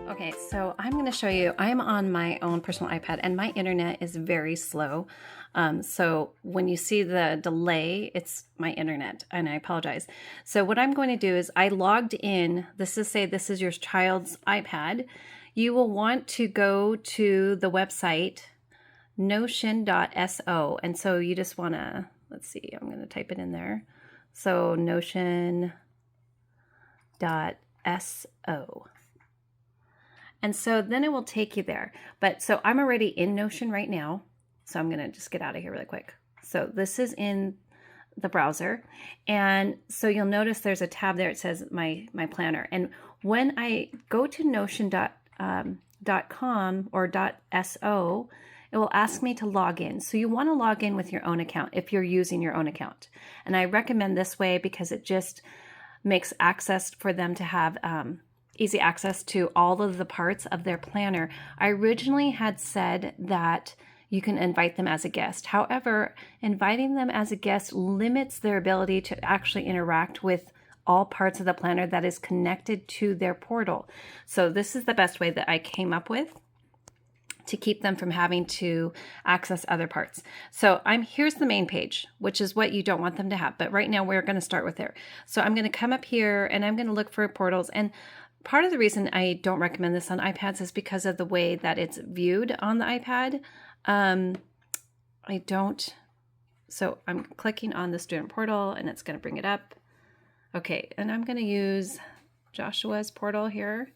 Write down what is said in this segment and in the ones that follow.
Okay, so I'm going to show you, I'm on my own personal iPad and my internet is very slow. So when you see the delay, it's my internet and I apologize. So what I'm going to do is I logged in, this is your child's iPad. You will want to go to the website notion.so. And so you just want to, let's see, I'm going to type it in there. So notion.so. And so then it will take you there. But so I'm already in Notion right now. So I'm going to just get out of here really quick. So this is in the browser. And so you'll notice there's a tab there. It says my planner. And when I go to notion.com or .so, it will ask me to log in. So you want to log in with your own account if you're using your own account. And I recommend this way because it just makes access for them to have easy access to all of the parts of their planner. I originally had said that you can invite them as a guest. However, inviting them as a guest limits their ability to actually interact with all parts of the planner that is connected to their portal. So this is the best way that I came up with to keep them from having to access other parts. So here's the main page, which is what you don't want them to have. But right now we're going to start with there. So I'm going to come up here and I'm going to look for portals. And part of the reason I don't recommend this on iPads is because of the way that it's viewed on the iPad. So I'm clicking on the student portal and it's going to bring it up. Okay, and I'm going to use Joshua's portal here.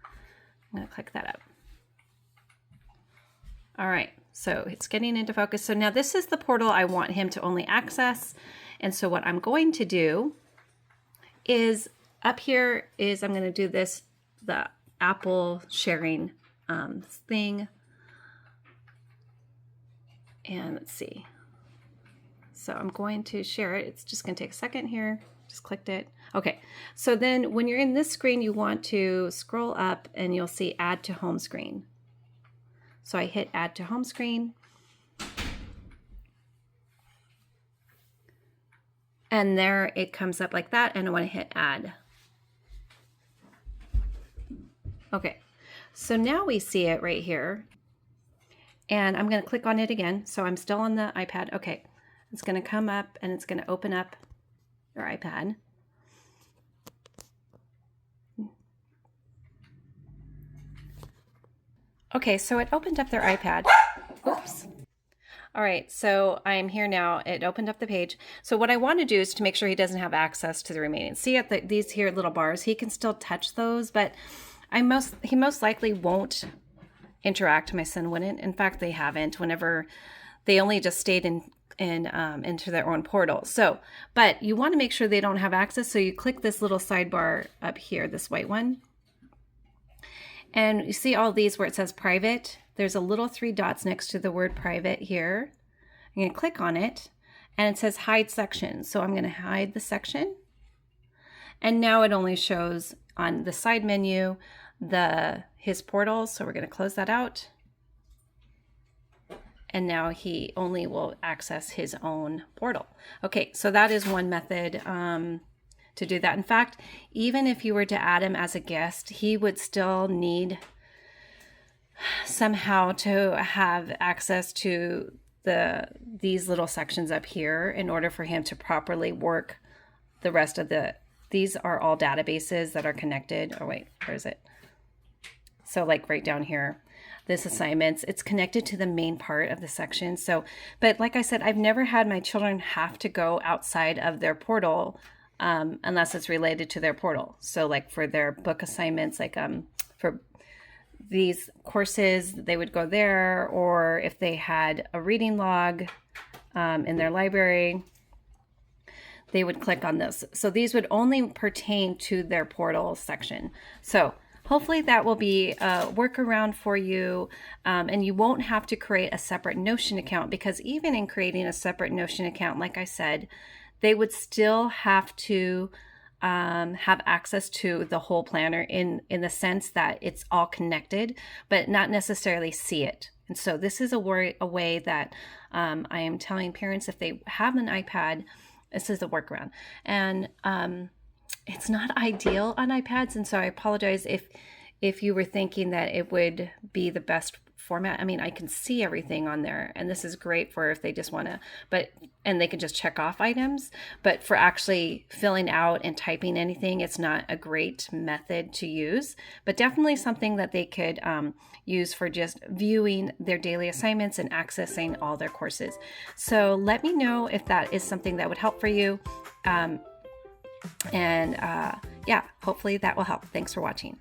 I'm going to click that up. All right, so it's getting into focus. So now this is the portal I want him to only access. And so what I'm going to do is up here is I'm going to do the Apple sharing thing. And let's see. So I'm going to share it. It's just going to take a second here. Just clicked it. Okay. So then when you're in this screen, you want to scroll up and you'll see add to home screen. So I hit add to home screen. And there it comes up like that. And I want to hit add. Okay. So now we see it right here. And I'm going to click on it again. So I'm still on the iPad. Okay. It's going to come up and it's going to open up your iPad. Okay, so it opened up their iPad. Oops. All right, so I'm here now. It opened up the page. So what I want to do is to make sure he doesn't have access to the remaining. See at these here little bars, he can still touch those, but he most likely won't interact. My son wouldn't. In fact, they haven't. Whenever they only just stayed into their own portal. So, but you want to make sure they don't have access. So you click this little sidebar up here, this white one. And you see all these where it says private. There's a little 3 dots next to the word private here. I'm going to click on it and it says hide section. So I'm going to hide the section. And now it only shows on the side menu his portal. So we're going to close that out. And now he only will access his own portal. Okay, so that is one method to do that. In fact, even if you were to add him as a guest, he would still need somehow to have access to these little sections up here in order for him to properly work the rest of these are all databases that are connected. Oh wait, where is it? So like right down here. This assignments, it's connected to the main part of the section. So, but like I said, I've never had my children have to go outside of their portal unless it's related to their portal. So like for their book assignments, like for these courses, they would go there, or if they had a reading log in their library, they would click on this. So these would only pertain to their portal section. So hopefully that will be a workaround for you, and you won't have to create a separate Notion account, because even in creating a separate Notion account, like I said, they would still have to have access to the whole planner in the sense that it's all connected, but not necessarily see it. And so this is a way that I am telling parents, if they have an iPad, This is a workaround. And it's not ideal on iPads. And so I apologize if you were thinking that it would be the best format. I mean, I can see everything on there, and this is great for if they just want to, and they can just check off items, but for actually filling out and typing anything, it's not a great method to use, but definitely something that they could use for just viewing their daily assignments and accessing all their courses. So let me know if that is something that would help for you. Yeah, hopefully that will help. Thanks for watching.